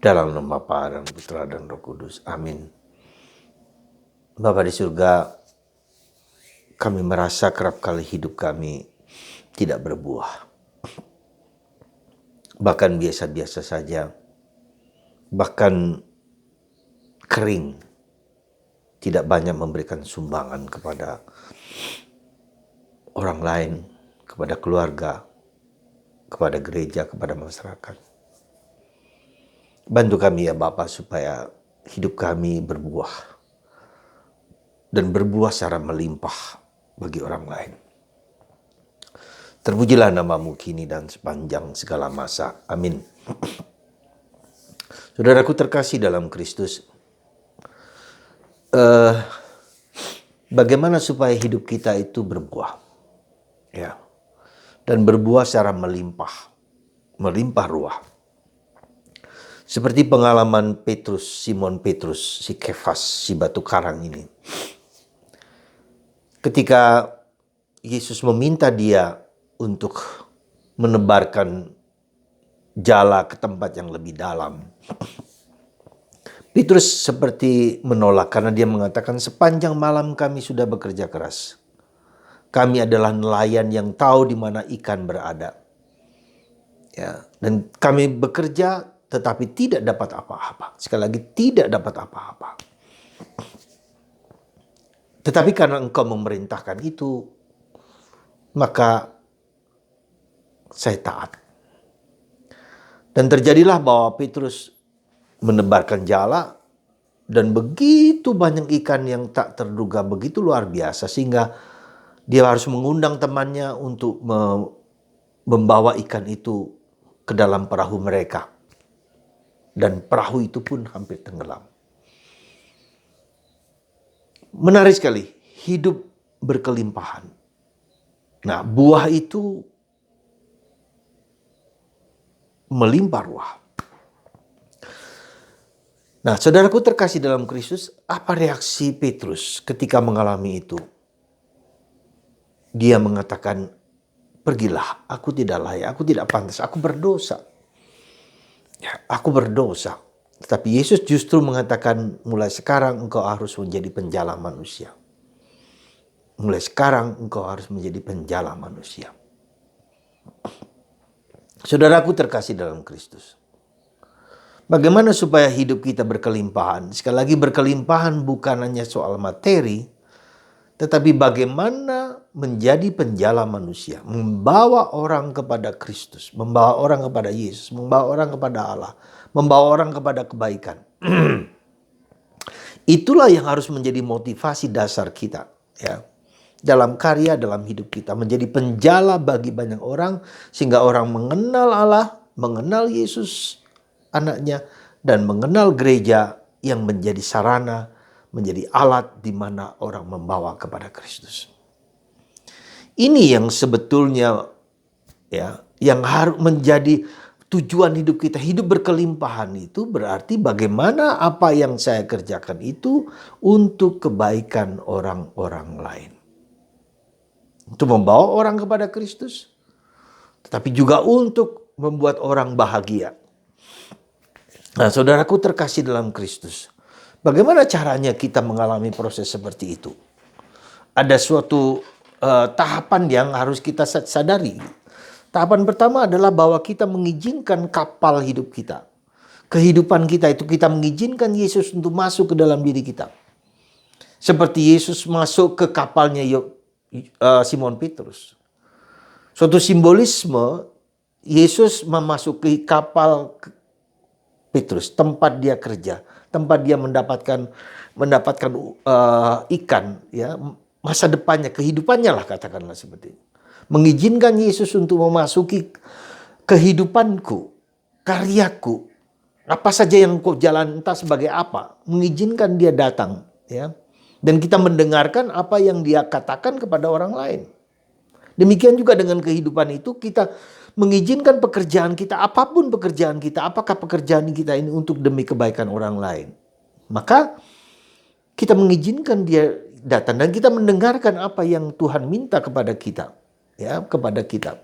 Dalam nama Bapa dan Putra dan Roh Kudus. Amin. Bapa di surga, kami merasa kerap kali hidup kami tidak berbuah. Bahkan biasa-biasa saja. Bahkan kering. Tidak banyak memberikan sumbangan kepada orang lain, kepada keluarga, kepada gereja, kepada masyarakat. Bantu kami ya Bapa supaya hidup kami berbuah. Dan berbuah secara melimpah bagi orang lain. Terpujilah namamu kini dan sepanjang segala masa. Amin. Saudaraku terkasih dalam Kristus. Bagaimana supaya hidup kita itu berbuah? Ya. Dan berbuah secara melimpah. Melimpah ruah. Seperti pengalaman Petrus, Simon Petrus, si Kefas, si batu karang ini. Ketika Yesus meminta dia untuk menebarkan jala ke tempat yang lebih dalam. Petrus seperti menolak karena dia mengatakan sepanjang malam kami sudah bekerja keras. Kami adalah nelayan yang tahu di mana ikan berada. Ya, dan kami bekerja tetapi tidak dapat apa-apa. Sekali lagi tidak dapat apa-apa. Tetapi karena engkau memerintahkan itu, maka saya taat. Dan terjadilah bahwa Petrus menebarkan jala dan begitu banyak ikan yang tak terduga, begitu luar biasa sehingga dia harus mengundang temannya untuk membawa ikan itu ke dalam perahu mereka. Dan perahu itu pun hampir tenggelam. Menarik sekali, hidup berkelimpahan. Nah, buah itu melimpah ruah. Nah, saudaraku terkasih dalam Kristus, apa reaksi Petrus ketika mengalami itu? Dia mengatakan, pergilah, aku tidak layak, aku tidak pantas, aku berdosa. Ya, aku berdosa. Tetapi Yesus justru mengatakan, mulai sekarang engkau harus menjadi penjala manusia. Mulai sekarang engkau harus menjadi penjala manusia. Saudaraku terkasih dalam Kristus. Bagaimana supaya hidup kita berkelimpahan? Sekali lagi berkelimpahan bukan hanya soal materi, tetapi bagaimana menjadi penjala manusia. Membawa orang kepada Kristus, membawa orang kepada Yesus, membawa orang kepada Allah, membawa orang kepada kebaikan. Itulah yang harus menjadi motivasi dasar kita. Ya. Dalam karya, dalam hidup kita. Menjadi penjala bagi banyak orang. Sehingga orang mengenal Allah, mengenal Yesus anaknya. Dan mengenal gereja yang menjadi sarana, menjadi alat di mana orang membawa kepada Kristus. Ini yang sebetulnya ya, yang harus menjadi tujuan hidup kita. Hidup berkelimpahan itu berarti bagaimana apa yang saya kerjakan itu untuk kebaikan orang-orang lain. Untuk membawa orang kepada Kristus, tetapi juga untuk membuat orang bahagia. Nah, saudaraku terkasih dalam Kristus, bagaimana caranya kita mengalami proses seperti itu? Ada suatu tahapan yang harus kita sadari. Tahapan pertama adalah bahwa kita mengizinkan kapal hidup kita. Kehidupan kita itu kita mengizinkan Yesus untuk masuk ke dalam diri kita. Seperti Yesus masuk ke kapalnya Simon Petrus. Suatu simbolisme Yesus memasuki kapal Petrus, tempat dia kerja, tempat dia mendapatkan ikan, ya, masa depannya, kehidupannya lah katakanlah seperti itu. Mengizinkan Yesus untuk memasuki kehidupanku, karyaku, apa saja yang kau jalan entah sebagai apa, mengizinkan dia datang, ya. Dan kita mendengarkan apa yang dia katakan kepada orang lain. Demikian juga dengan kehidupan itu kita mengizinkan pekerjaan kita, apapun pekerjaan kita, apakah pekerjaan kita ini untuk demi kebaikan orang lain. Maka kita mengizinkan dia datang dan kita mendengarkan apa yang Tuhan minta kepada kita, ya, kepada kita.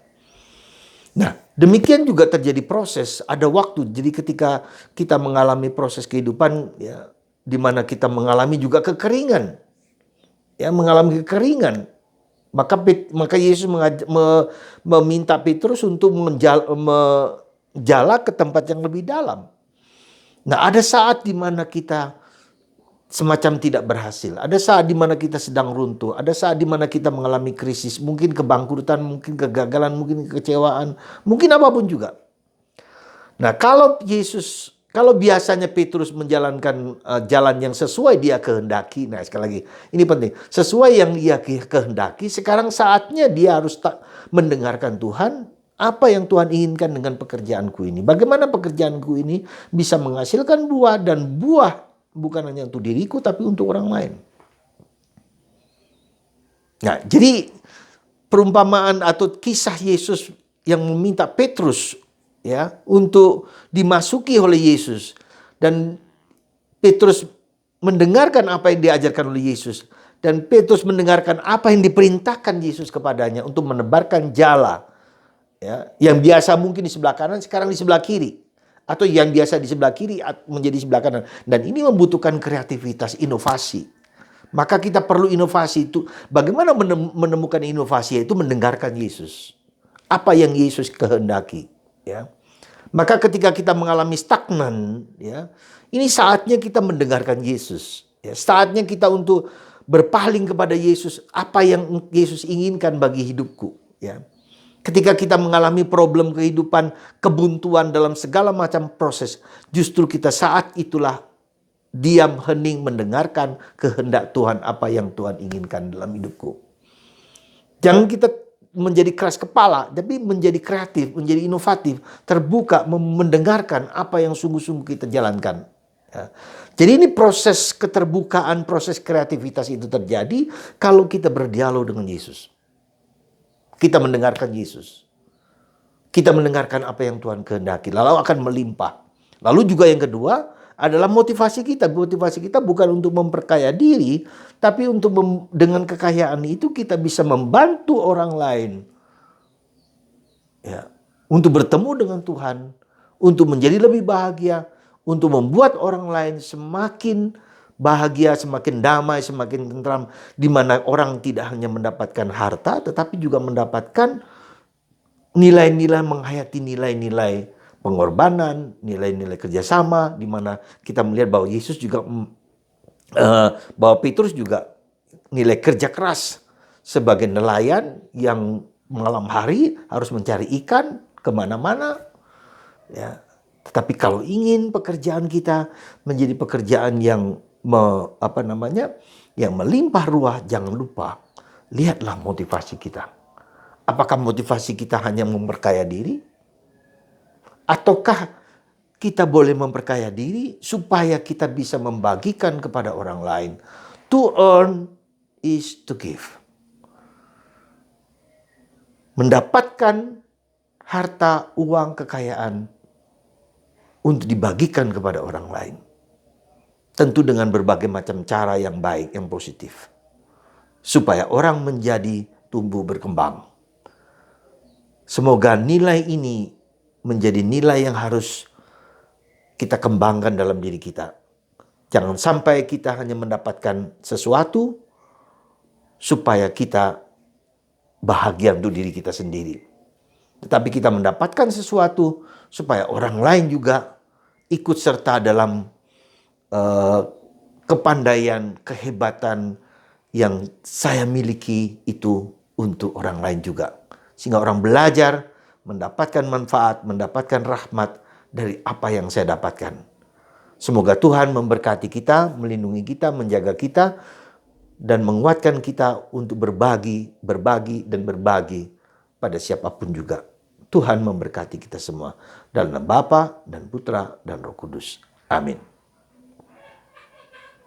Nah, demikian juga terjadi proses, ada waktu. Jadi ketika kita mengalami proses kehidupan, ya, di mana kita mengalami juga kekeringan, ya, mengalami kekeringan, maka Yesus meminta Petrus untuk menjala ke tempat yang lebih dalam. Nah, ada saat di mana kita semacam tidak berhasil. Ada saat di mana kita sedang runtuh. Ada saat di mana kita mengalami krisis. Mungkin kebangkrutan, mungkin kegagalan, mungkin kekecewaan. Mungkin apapun juga. Nah, kalau biasanya Petrus menjalankan jalan yang sesuai dia kehendaki. Nah, sekali lagi, ini penting. Sesuai yang dia kehendaki, sekarang saatnya dia harus mendengarkan Tuhan. Apa yang Tuhan inginkan dengan pekerjaanku ini? Bagaimana pekerjaanku ini bisa menghasilkan buah, dan buah bukan hanya untuk diriku tapi untuk orang lain. Nah, jadi perumpamaan atau kisah Yesus yang meminta Petrus, ya, untuk dimasuki oleh Yesus, dan Petrus mendengarkan apa yang diajarkan oleh Yesus, dan Petrus mendengarkan apa yang diperintahkan Yesus kepadanya untuk menebarkan jala, ya, yang biasa mungkin di sebelah kanan sekarang di sebelah kiri, atau yang biasa di sebelah kiri menjadi sebelah kanan. Dan ini membutuhkan kreativitas, inovasi. Maka kita perlu inovasi itu. Bagaimana menemukan inovasi? Itu mendengarkan Yesus. Apa yang Yesus kehendaki, ya. Maka ketika kita mengalami stagnan, ya, ini saatnya kita mendengarkan Yesus, ya. Saatnya kita untuk berpaling kepada Yesus, apa yang Yesus inginkan bagi hidupku, ya. Ketika kita mengalami problem kehidupan, kebuntuan dalam segala macam proses, justru kita saat itulah diam hening mendengarkan kehendak Tuhan, apa yang Tuhan inginkan dalam hidupku. Jangan kita menjadi keras kepala, tapi menjadi kreatif, menjadi inovatif, terbuka, mendengarkan apa yang sungguh-sungguh kita jalankan. Ya. Jadi ini proses keterbukaan, proses kreativitas itu terjadi kalau kita berdialog dengan Yesus. Kita mendengarkan Yesus. Kita mendengarkan apa yang Tuhan kehendaki. Lalu akan melimpah. Lalu juga yang kedua adalah motivasi kita. Motivasi kita bukan untuk memperkaya diri, tapi untuk dengan kekayaan itu kita bisa membantu orang lain, ya, untuk bertemu dengan Tuhan, untuk menjadi lebih bahagia, untuk membuat orang lain semakin bahagia, semakin damai, semakin tentram, di mana orang tidak hanya mendapatkan harta, tetapi juga mendapatkan nilai-nilai, menghayati nilai-nilai pengorbanan, nilai-nilai kerjasama, di mana kita melihat bahwa Yesus juga, bahwa Petrus juga nilai kerja keras sebagai nelayan yang malam hari harus mencari ikan kemana-mana, ya. Tetapi kalau ingin pekerjaan kita menjadi pekerjaan yang yang melimpah ruah, jangan lupa lihatlah motivasi kita. Apakah motivasi kita hanya memperkaya diri? Ataukah kita boleh memperkaya diri supaya kita bisa membagikan kepada orang lain? To earn is to give. Mendapatkan harta, uang, kekayaan untuk dibagikan kepada orang lain. Tentu dengan berbagai macam cara yang baik, yang positif. Supaya orang menjadi tumbuh berkembang. Semoga nilai ini menjadi nilai yang harus kita kembangkan dalam diri kita. Jangan sampai kita hanya mendapatkan sesuatu supaya kita bahagia untuk diri kita sendiri. Tetapi kita mendapatkan sesuatu supaya orang lain juga ikut serta dalam kepandaian, kehebatan yang saya miliki itu untuk orang lain juga. Sehingga orang belajar mendapatkan manfaat, mendapatkan rahmat dari apa yang saya dapatkan. Semoga Tuhan memberkati kita, melindungi kita, menjaga kita, dan menguatkan kita untuk berbagi pada siapapun juga. Tuhan memberkati kita semua. Dalam nama Bapa dan Putra dan Roh Kudus. Amin.